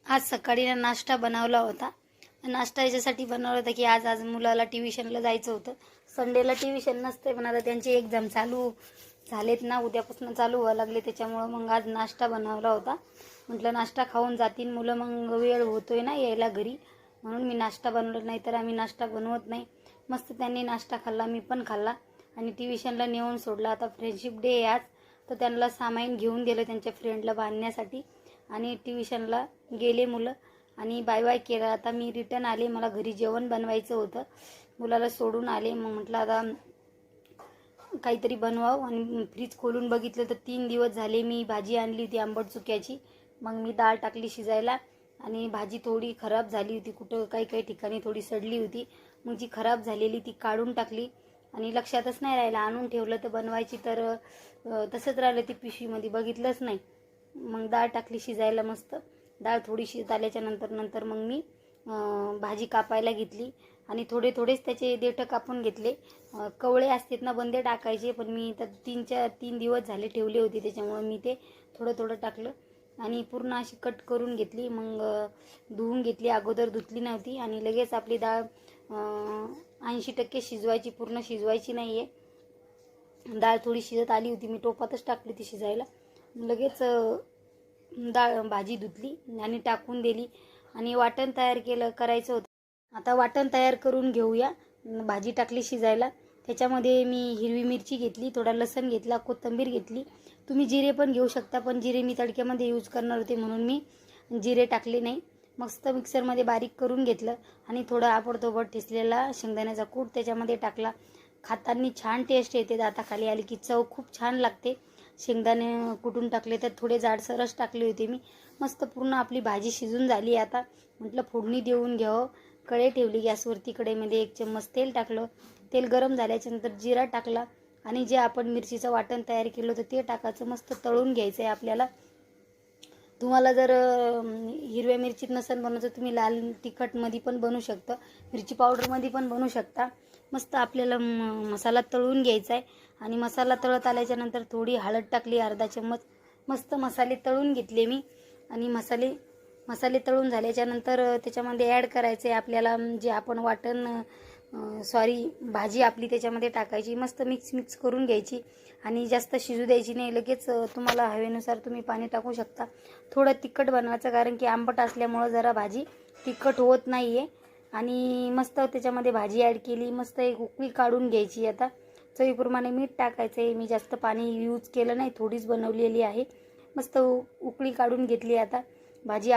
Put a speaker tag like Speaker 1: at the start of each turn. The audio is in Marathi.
Speaker 1: आज सकाळी ना नाश्ता बनवला होता. नाश्ता याच्यासाठी बनवला होता की आज मुलाला ट्युशनला जायचं होतं. संडेला ट्युशन नसते, पण आता त्यांचे एक्झाम चालू झालेत ना, उद्यापासून चालू व्हायला लागले. त्याच्यामुळं मग आज नाश्ता बनवला होता. म्हटलं नाश्ता खाऊन जातील मुलं, मग वेळ होतोय ना यायला घरी, म्हणून मी नाश्ता बनवला. नाही तर आम्ही नाश्ता बनवत नाही. मस्त त्यांनी नाश्ता खाल्ला, मी पण खाल्ला आणि ट्युशनला नेऊन सोडला. आता फ्रेंडशिप डे आहे आज, तर त्यांना सामान घेऊन दिलं त्यांच्या फ्रेंडला बांधण्यासाठी आणि ट्युशनला गेले मुलं आणि बाय बाय केलं. आता मी रिटर्न आले, मला घरी जेवण बनवायचं होतं, मुलाला सोडून आले. मग म्हटलं आता काहीतरी बनवावं आणि फ्रीज खोलून बघितलं तर 3 दिवस झाले मी भाजी आणली होती आंबट चुक्याची. मग मी डाळ टाकली शिजायला आणि भाजी थोडी खराब झाली होती, कुठं काही काही ठिकाणी थोडी सडली होती. मग जी खराब झालेली ती काढून टाकली आणि लक्षातच नाही राहिलं, आणून ठेवलं तर बनवायची तर तसंच राहिलं, ती पिशवीमध्ये बघितलंच नाही. मग डाळ टाकली शिजायला मस्त. डाळ थोडी शिजत आल्याच्या नंतर मग मी भाजी कापायला घेतली आणि थोडेच त्याचे देठं कापून घेतले. कवळे असतात ना बंदे टाकायचे, पण मी तर 3 दिवस झाले ठेवले होते, त्याच्यामुळे मी ते थोडं टाकलं आणि पूर्ण अशी कट करून घेतली. मग धुवून घेतली, अगोदर धुतली नव्हती आणि लगेच आपली डाळ 80% शिजवायची, पूर्ण शिजवायची नाही आहे. डाळ थोडी शिजत आली होती, मी टोपातच टाकली ती शिजायला. लगेच डाळ भाजी धुतली आणि टाकून दिली आणि वाटण तयार करायचं होतं. आता वाटण तयार करून घेऊया. भाजी टाकली शिजायला, त्याच्यामध्ये मी हिरवी मिरची घेतली, थोडा लसूण घेतला, कोथिंबीर घेतली. तुम्ही जिरे पण घेऊ शकता, पण जिरे मी तडक्यामध्ये यूज करणार होते म्हणून मी जिरे टाकले नाही. मस्त मिक्सरमध्ये बारीक करून घेतलं आणि थोडा आबडधोबड ठेचलेला शेंगदाण्याचा कूट त्याच्यामध्ये टाकला. खाताना छान टेस्ट येते, दाताखाली आली की चव खूप छान लागते. शेंगदाणे कुटून टाकले तर थोडे जाडसरच टाकले होते मी. मस्त पूर्ण आपली भाजी शिजून झाली. आता म्हटलं फोडणी देऊन घ्यावं. कढई ठेवली गॅसवरती, कढईमध्ये 1 चम्मच तेल टाकलं. तेल गरम झाल्याच्यानंतर जिरा टाकला आणि जे आपण मिरचीचं वाटण तयार केलं होतं ते टाकायचं. मस्त तळून घ्यायचं आहे आपल्याला. तुम्हाला जर हिरव्या मिरचीत नसेल बनवायचं, तुम्ही लाल तिखटमध्ये पण बनवू शकता, मिरची पावडरमध्ये पण बनवू शकता. मस्त आपल्याला मसाला तळून घ्यायचा आहे आणि मसाला तळत आल्याच्यानंतर थोडी हळद टाकली, अर्धा चम्मच. मस्त मसाले तळून घेतले मी आणि मसाले तळून झाल्याच्यानंतर त्याच्यामध्ये ॲड करायचे आपल्याला जे आपण भाजी आपली त्याच्यामध्ये टाकायची. मस्त मिक्स करून घ्यायची आणि जास्त शिजू द्यायची नाही. लगेच तुम्हाला हवेनुसार तुम्ही पाणी टाकू शकता. थोडं तिखट बनवायचं, कारण की आंबट असल्यामुळं जरा भाजी तिखट होत नाही आहे. आणि मस्त त्याच्यामध्ये भाजी ॲड केली, मस्त एक उकळी काढून घ्यायची. आता चवीप्रमाणे मीठ टाकायचं आहे, मी जास्त पाणी यूज केलं नाही, थोडीच बनवलेली आहे. मस्त उकळी काढून घेतली. आता भाजी